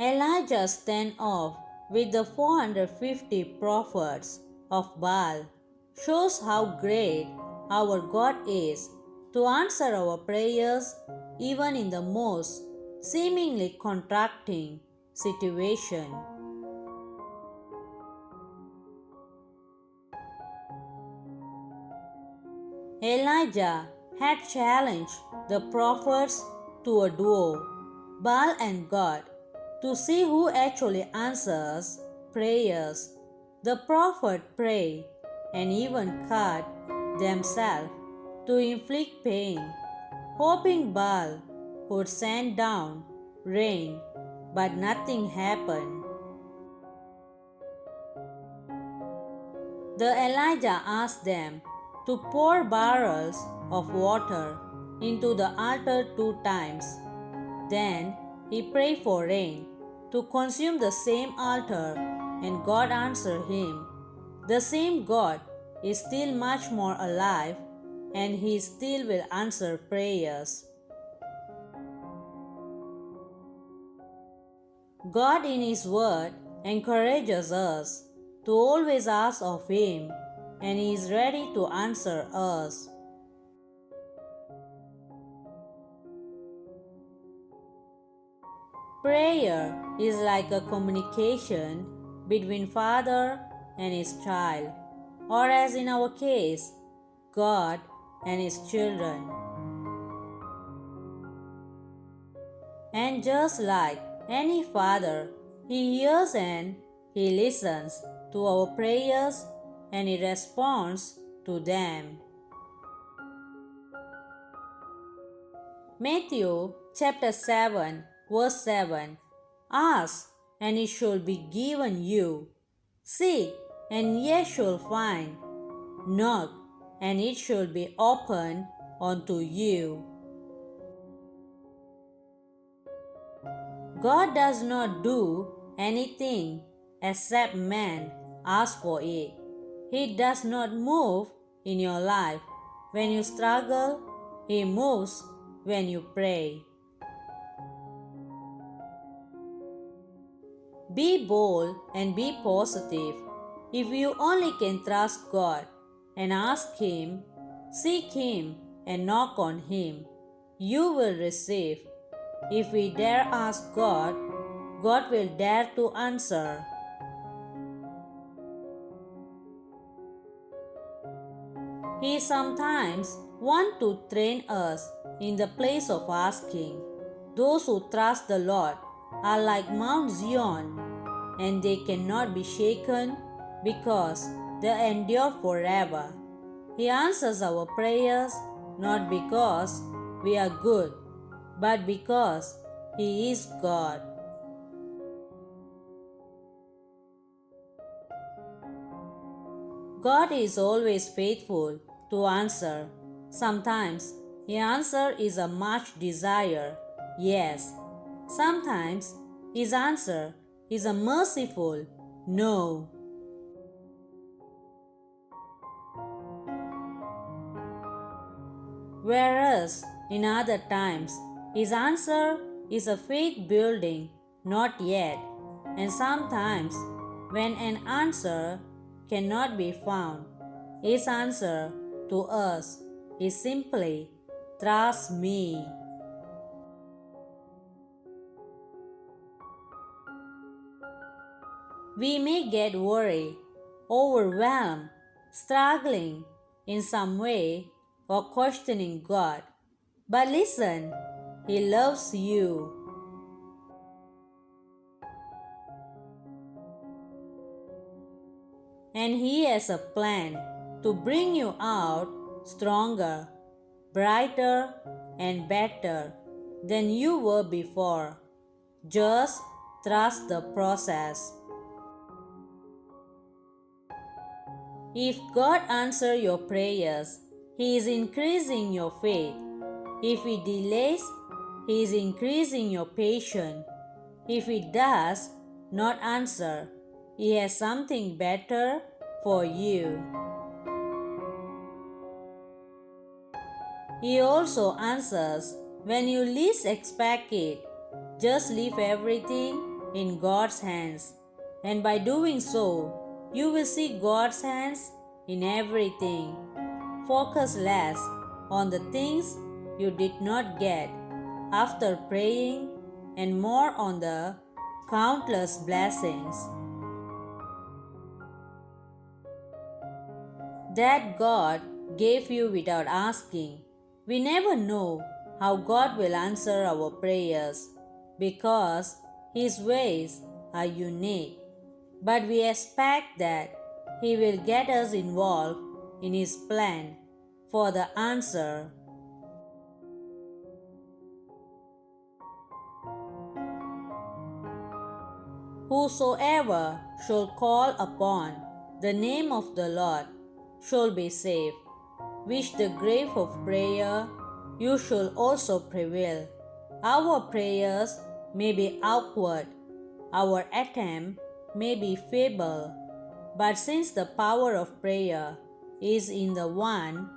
Elijah stand off with the 450 prophets of Baal shows how great our God is to answer our prayers even in the most seemingly contracting situation. Elijah had challenged the prophets to a duel, Baal and God, to see who actually answers prayers. The prophet prayed and even cut themselves to inflict pain, hoping Baal would send down rain, but nothing happened. The Elijah asked them to pour barrels of water into the altar 2 times. Then he prayed for rain to consume the same altar, and God answered him. The same God is still much more alive, and he still will answer prayers. God in His Word encourages us to always ask of Him, and He is ready to answer us. Prayer is like a communication between Father and His child, or as in our case, God and His children. And just like any father, He hears and He listens to our prayers and He responds to them. Matthew chapter 7 verse 7. Ask and it shall be given you. Seek and ye shall find. Knock and it shall be opened unto you. God does not do anything except man asks for it. He does not move in your life when you struggle. He moves when you pray. Be bold and be positive. If you only can trust God and ask Him, seek Him and knock on Him, you will receive. If we dare ask God, God will dare to answer. He sometimes wants to train us in the place of asking. Those who trust the Lord are like Mount Zion, and they cannot be shaken because they endure forever. He answers our prayers not because we are good, but because He is God. God is always faithful to answer. Sometimes His answer is a much desire, yes. Sometimes His answer is a merciful no. Whereas in other times, His answer is a faith building, not yet. And sometimes, when an answer cannot be found, His answer to us is simply, trust me. We may get worried, overwhelmed, struggling in some way, or questioning God. But listen, He loves you. And He has a plan to bring you out stronger, brighter, and better than you were before. Just trust the process. If God answers your prayers, He is increasing your faith. If He delays, He is increasing your patience. If He does not answer, He has something better for you. He also answers when you least expect it. Just leave everything in God's hands, and by doing so, you will see God's hands in everything. Focus less on the things you did not get after praying and more on the countless blessings that God gave you without asking. We never know how God will answer our prayers because His ways are unique, but we expect that He will get us involved in His plan for the answer. Whosoever shall call upon the name of the Lord shall be saved. With the grave of prayer, you shall also prevail. Our prayers may be awkward, our attempt may be feeble, but since the power of prayer is in the one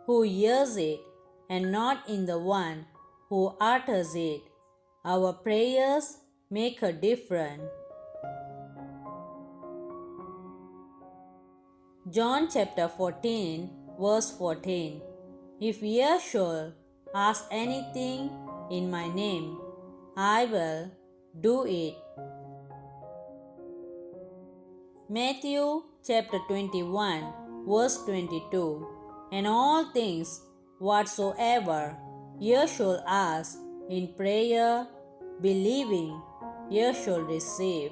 who hears it and not in the one who utters it, our prayers make a difference. John chapter 14, verse 14. If ye shall ask anything in my name, I will do it. Matthew chapter 21, verse 22. And all things whatsoever ye shall ask in prayer, believing, ye shall receive.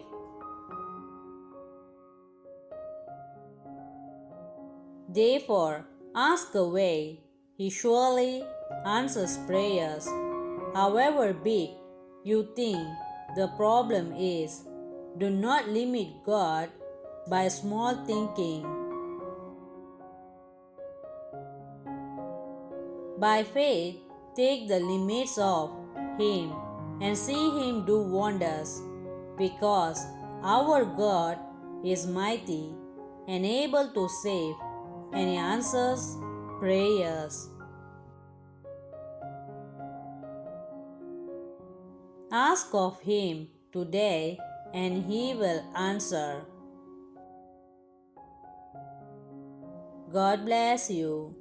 Therefore, ask away. He surely answers prayers. However big you think the problem is, do not limit God by small thinking. By faith, take the limits off Him and see Him do wonders, because our God is mighty and able to save, and He answers prayers. Ask of Him today, and He will answer. God bless you.